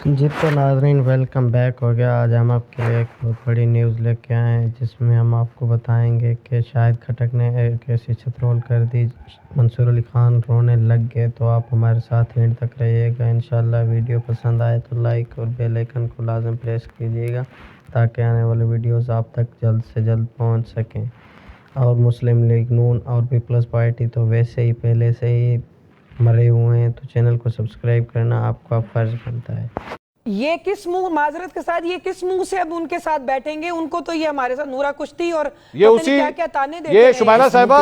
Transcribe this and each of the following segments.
जी तो नाज़रीन welcome back हो गया। आज हम आपके लिए एक बहुत बड़ी न्यूज़ लेके आए हैं जिसमें हम आपको बताएंगे कि शाहिद खट्टक ने एक ऐसी छतरोल कर दी, मंसूर अली खान रोने लग गए। तो आप हमारे साथ एंड तक रहिएगा। इंशाल्लाह वीडियो पसंद आए तो लाइक और बेल आइकन को लाजम प्रेस कीजिएगा ताकि आने वाले वीडियोस आप तक जल्द से जल्द पहुंच सकें। और मुस्लिम लीग नून और पीपल्स पार्टी तो वैसे ही पहले से ही मरे हुए हैं, तो चैनल को सब्सक्राइब करना आपका फ़र्ज बनता है। ये किस मुंह माजरत के साथ, ये किस मुंह से अब उनके साथ बैठेंगे? उनको तो ये हमारे साथ नूरा कुश्ती और ये उसी क्या ताने देते ये हैं। शुमाइला साहिबा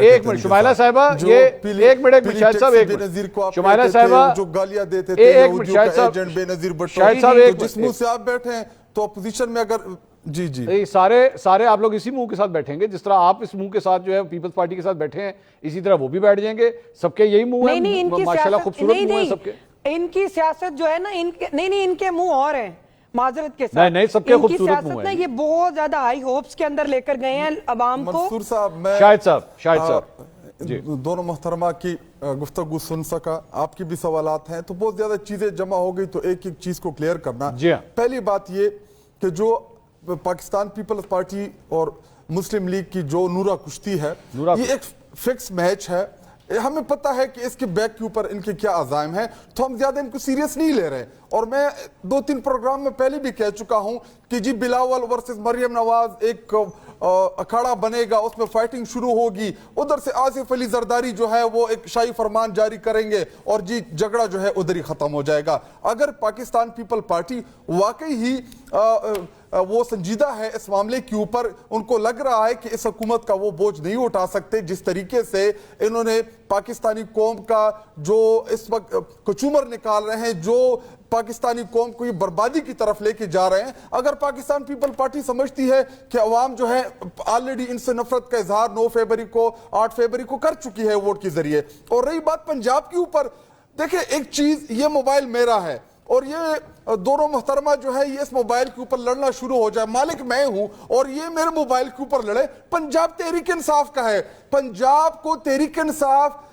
एक मिनट, शुमाइला साहिबा ये एक मिनट शाहिद साहब, एक मिनट शुमाइला साहिबा जो गालियां देते थे एक मिनट शाहिद साहब, बेनजीर भुट्टो, शाहिद साहब एक जिस मुंह से आप बैठे हैं तो अपोजिशन में अगर जी सारे आप लोग इसी मुंह के साथ बैठेंगे जिस तरह आप इस मुंह के साथ जो है पीपल्स पार्टी के साथ बैठे हैं, इसी तरह वो भी बैठ जाएंगे। सबके यही मुंह है, माशाल्लाह खूबसूरत मुंह है सबके। इनकी सियासत जो है ना, इनके मुंह और हैं माजरत के साथ। नहीं सबके खूबसूरत मुंह है। ये बहुत ज्यादा हाई होप्स के अंदर लेकर गए हैं अवाम को। मंसूर साहब, मैं शाहिद साहब दोनों मोहतरमा की गुफ्तगू सुन सका, आपकी भी सवालात हैं तो बहुत ज्यादा चीजें जमा हो गई, तो एक एक चीज को क्लियर करना। पहली बात ये कि जो पाकिस्तान पीपल्स पार्टी और मुस्लिम लीग की जो नूरा कुश्ती है, ये एक फिक्स मैच है। हमें पता है कि इसके बैक के ऊपर इनके क्या अज़ाइम हैं, तो हम ज्यादा इनको सीरियस नहीं ले रहे। और मैं 2-3 प्रोग्राम में पहले भी कह चुका हूं कि जी बिलावल वर्सेस मरियम नवाज एक अखाड़ा बनेगा, उसमें फाइटिंग शुरू होगी। उधर से आसिफ अली जरदारी जो है वो एक शाही फरमान जारी करेंगे और जी झगड़ा जो है उधर ही खत्म हो जाएगा। अगर पाकिस्तान पीपल पार्टी वाकई ही वो संजीदा है इस मामले के ऊपर, उनको लग रहा है कि इस हुकूमत का वो बोझ नहीं उठा सकते जिस तरीके से इन्होंने पाकिस्तानी कौम का जो इस वक्त कचूमर निकाल रहे हैं, जो पाकिस्तानी कौम को ये बर्बादी की तरफ लेके जा रहे हैं। अगर पाकिस्तान पीपल पार्टी समझती है कि अवाम जो है ऑलरेडी इनसे नफरत का इजहार 9 फरवरी को 8 फरवरी को कर चुकी है वोट के जरिए। और रही बात पंजाब के ऊपर, देखिए एक चीज, ये मोबाइल मेरा है और ये दोनों मोहतरमा जो है ये इस मोबाइल के ऊपर लड़ना शुरू हो जाए, मालिक मैं हूं और ये मेरे मोबाइल के ऊपर लड़े। पंजाब तहरीक इंसाफ का है, पंजाब को तहरीक इंसाफ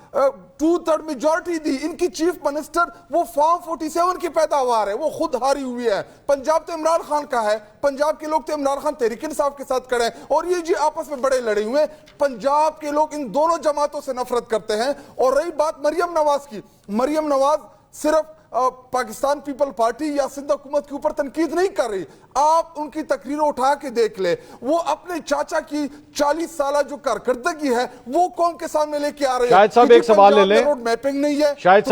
2/3 मेजॉरिटी दी। इनकी चीफ मिनिस्टर वो फॉर्म 47 की पैदावार है, वो खुद हारी हुई है। पंजाब तो इमरान खान का है, पंजाब के लोग तो इमरान खान तहरीक इंसाफ के साथ खड़े हैं और ये जी आपस में बड़े लड़े हुए हैं। पंजाब के लोग इन दोनों जमातों से नफरत करते हैं। और रही बात मरियम नवाज की, मरियम नवाज सिर्फ पाकिस्तान पीपल पार्टी या सिंध हुकूमत के ऊपर तनकीद नहीं कर रही। आप उनकी तकरीर उठा के देख ले, वो अपने चाचा की 40 साल जो कारकर्दगी है वो कौम के सामने लेके आ रहे हैं। शाहिद साहब एक सवाल ले लें, रोड मैपिंग नहीं है। शाहिद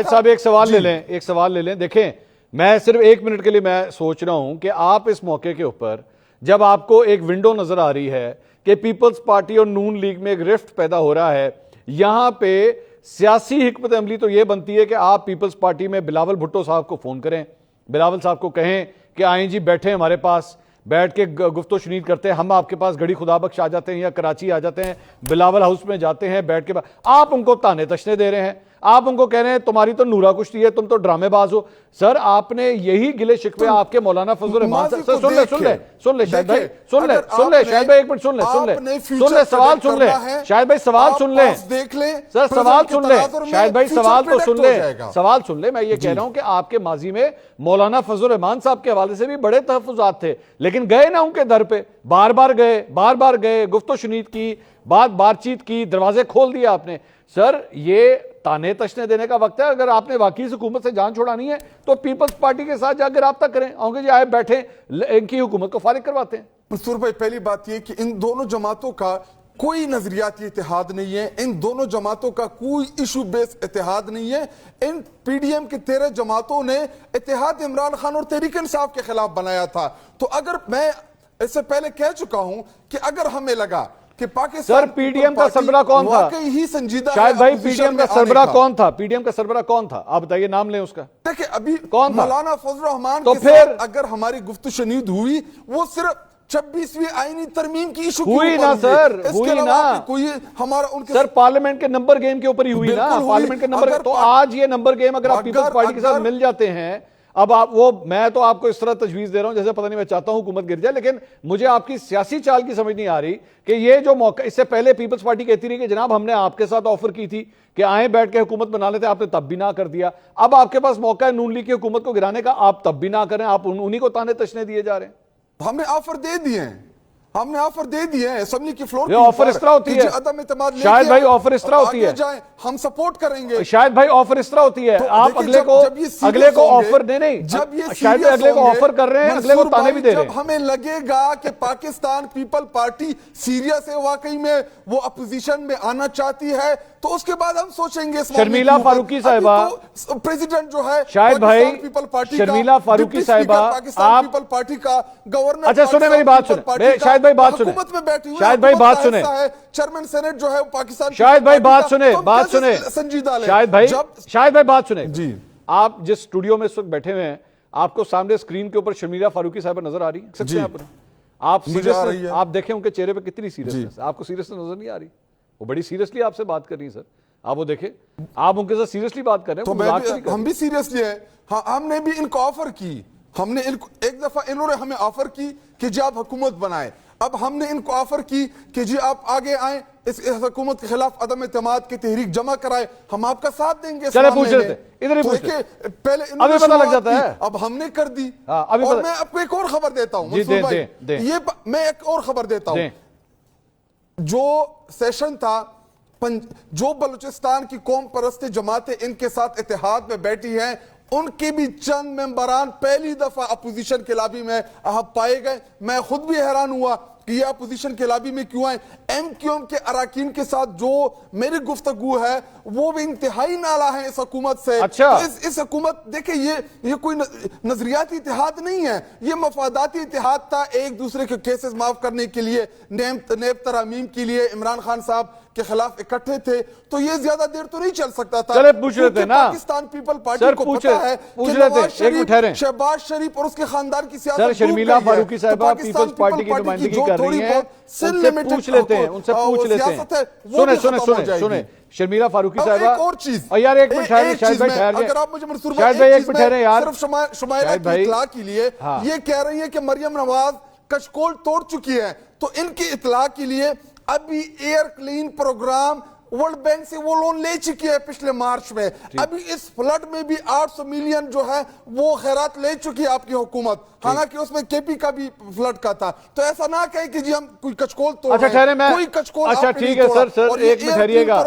साहब एक सवाल ले लें। देखें, मैं सिर्फ 1 मिनट के लिए मैं सोच रहा हूं कि आप इस मौके के ऊपर जब आपको एक विंडो नजर आ रही है कि पीपल्स पार्टी और नून लीग में एक रिफ्ट पैदा हो रहा है, यहां पे सियासी हिकमत अमली तो यह बनती है कि आप पीपल्स पार्टी में बिलावल भुट्टो साहब को फोन करें, बिलावल साहब को कहें कि आएं जी, बैठे हमारे पास, बैठ के गुफ्तो शुनीद करते हैं। हम आपके पास गड़ी खुदा बख्श आ जाते हैं या कराची आ जाते हैं, बिलावल हाउस में जाते हैं, बैठ के आप उनको ताने तशने दे रहे हैं, आप उनको कह रहे हैं तुम्हारी तो नूरा कुश्ती है, तुम तो ड्रामेबाज हो। सर आपने यही गिले शिकवे आपके मौलाना फजल रहमान से सुन ले शाहिद भाई, शाहिद भाई एक मिनट सुन ले, सवाल सुन ले शाहिद भाई, सवाल सुन ले देख ले सर, सवाल सुन ले शाहिद भाई, सवाल तो सुन ले, सवाल सुन ले। मैं ये कह रहा हूं कि आपके माजी में मौलाना फजल रहमान साहब के हवाले से भी बड़े तहफ्फुजात थे, लेकिन गए ना उनके दर पे, बार बार गए, गुफ्तो शुनीद की, बातचीत की, दरवाजे खोल दिए आपने। सर ये ताने तशने देने का वक्त है। अगर आपने वाकई से हुकूमत से जान छोड़ानी है तो पीपल्स पार्टी के साथ जाकर राब्ता करें, आगे जी आए बैठे इनकी हुकूमत को फारिग करवाते हैं। मंसूर भाई, पहली बात यह कि इन दोनों जमातों का कोई नजरियाती इत्तेहाद नहीं है, इन दोनों जमातों का कोई इशू बेस्ड इत्तेहाद नहीं है। इन पीडीएम की 13 जमातों ने इत्तेहाद इमरान खान और तहरीक इंसाफ के खिलाफ बनाया था। तो अगर मैं इससे पहले कह चुका हूं कि अगर हमें लगा कि पाकिस्तान, सर पीडीएम का सरबराह कौन था? ही संजीदा शायद भाई पीडीएम का सरबराह कौन था? पीडीएम का सरबराह कौन था? आप बताइए, नाम लें उसका। देखिए अभी कौन था? मौलाना फजल रहमान तो के फिर साथ अगर हमारी गुफ्तगू शुनीद हुई, वो सिर्फ 26वीं आईनी तरमीम की इशू हुई ना सर, हुई ना कोई हमारा उनके सर पार्लियामेंट के नंबर गेम के ऊपर ही हुई ना, पार्लियामेंट के नंबर। तो आज ये नंबर गेम अगर आप पीपल्स पार्टी के साथ मिल जाते हैं, اب آپ وہ میں تو آپ کو اس طرح تجویز دے رہا ہوں جیسے پتہ نہیں میں چاہتا ہوں حکومت گر جائے, لیکن مجھے آپ کی سیاسی چال کی سمجھ نہیں آ رہی کہ یہ جو موقع, اس سے پہلے پیپلز پارٹی کہتی رہی کہ جناب ہم نے آپ کے ساتھ آفر کی تھی کہ آئیں بیٹھ کے حکومت بنا لیتے, آپ نے تب بھی نہ کر دیا. اب آپ کے پاس موقع ہے نون لیگ کی حکومت کو گرانے کا, آپ تب بھی نہ کریں, آپ انہی کو تانے تشنے دیے جا رہے ہیں. ہم نے آفر دے دیے ہیں, ہم نے آفر دے دیے ہیں اسمبلی کی فلور یہ آفر اس طرح ہوتی ہے شاہد بھائی, آفر اس طرح ہوتی ہے, ہم سپورٹ کریں گے شاہد بھائی, آفر اس طرح ہوتی ہے, آپ اگلے کو آفر دے نہیں, شاہد بھائی اگلے کو آفر کر رہے ہیں, اگلے کو تانے بھی دے رہے ہیں. جب ہمیں لگے گا کہ پاکستان پیپل پارٹی سیریس ہے, واقعی میں وہ اپوزیشن میں آنا چاہتی ہے, تو اس کے بعد ہم سوچیں گے. شرمیلا فاروقی صاحبہ, پریزیڈنٹ جو ہے شاہد بھائی, شرمیلا فاروقی صاحبہ, پاکستان پیپل پارٹی کا گورنر, اچھا سنیں میری بات سنیں, شاہد بھائی بات سنیں, شاہد بھائی بات سنیں, چیئرمین سینٹ جو ہے پاکستان, شاہد بھائی بات سنیں, بات سنیں, سنجیدہ لیں. شاہد بھائی بات سنیں. جی, آپ جس اسٹوڈیو میں اس وقت بیٹھے ہوئے ہیں, آپ کو سامنے اسکرین کے اوپر شرمیلا فاروقی صاحبہ نظر آ رہی ہے؟ آپ سیریس, آپ دیکھیں ان کے چہرے پہ کتنی سیریسنس ہے, آپ کو سیریسنس نظر نہیں آ رہی؟ وہ بڑی سیریسلی آپ سے بات کر رہی ہیں سر, آپ وہ دیکھیں, آپ ان کے ساتھ سیریسلی بات کر رہے ہیں. ہم بھی سیریسلی ہیں, ہم نے بھی ان کو آفر کی, ہم نے ایک دفعہ انہوں نے ہمیں آفر کی کہ جی آپ حکومت بنائیں, اب ہم نے ان کو آفر کی کہ جی آپ آگے آئیں, اس حکومت کے خلاف عدم اعتماد کی تحریک جمع کرائیں, ہم آپ کا ساتھ دیں گے. چلے پوچھ لیتے, ادھر ہی پوچھ لیتے, پہلے ابھی پتہ لگ جاتا ہے, اب ہم نے کر دی. اور میں آپ کو ایک اور خبر دیتا ہوں منصور بھائی, یہ میں ایک اور خبر دیتا ہوں. جو سیشن تھا, جو بلوچستان کی قوم پرست جماعتیں ان کے ساتھ اتحاد میں بیٹھی ہیں, ان کے بھی چند ممبران پہلی دفعہ اپوزیشن کے لابی میں پائے گئے. میں خود بھی حیران ہوا کہ یہ اپوزیشن کے لابی میں کیوں آئے. ایم کیو ایم کے اراکین کے ساتھ جو میری گفتگو ہے وہ بھی انتہائی نالا ہے اس حکومت سے. اس حکومت دیکھیں, یہ کوئی نظریاتی اتحاد نہیں ہے, یہ مفاداتی اتحاد تھا. ایک دوسرے کے کیسز معاف کرنے کے لیے, نیب ترامیم کے لیے عمران خان صاحب کے خلاف اکٹھے تھے, تو یہ زیادہ دیر تو نہیں چل سکتا تھا. چلے پوچھ لیتے نا, پاکستان پیپل پارٹی کو پتا ہے کہ نواز شریف, شہباز شریف اور اس کے خاندان کی سیاست سر, شرمیلا فاروقی صاحبہ پیپلز پارٹی کی نمائندگی کر رہی ہیں, ان سے پوچھ لیتے ہیں, ان سے پوچھ لیتے ہیں. سنیں شرمیلا فاروقی صاحبہ, ایک اور چیز, یار ایک منٹ ٹھہریں, شاہد بھائی ٹھہر جائیں, اگر آپ مجھے منصور شاہد بھائی ایک منٹ ٹھہریں یار, صرف شمائرہ کی اطلاع کے لیے یہ کہہ رہی ہے کہ مریم نواز کچکول توڑ چکی ہے, تو ان کی اطلاع کے لیے ابھی air clean programme World Bank سے وہ لون لے چکی ہے پچھلے مارچ میں. ابھی اس فلڈ میں بھی 800 ملین جو ہے وہ خیرات لے چکی ہے آپ کی حکومت, حالانکہ اس میں کے پی کا بھی فلڈ کا تھا. تو ایسا نہ کہیں کہ جی ہم کوئی کچکول توڑ رہے ہیں, کوئی کچکول آپ نے نہیں توڑا. سر ایک منٹ ٹھہریے گا,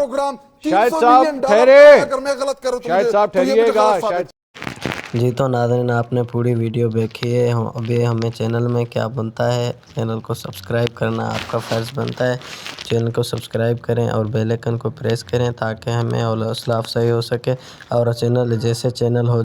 شاہد صاحب ٹھہرے, اگر میں غلط کروں تو شاہد صاحب ٹھہریے گا. جی تو ناظرین, آپ نے پوری ویڈیو دیکھی ہے. ابھی ہمیں چینل میں کیا بنتا ہے, چینل کو سبسکرائب کرنا آپ کا فرض بنتا ہے. چینل کو سبسکرائب کریں اور بیل آئیکن کو پریس کریں تاکہ ہمیں حوصلہ افزائی ہو سکے, اور چینل جیسے چینل ہو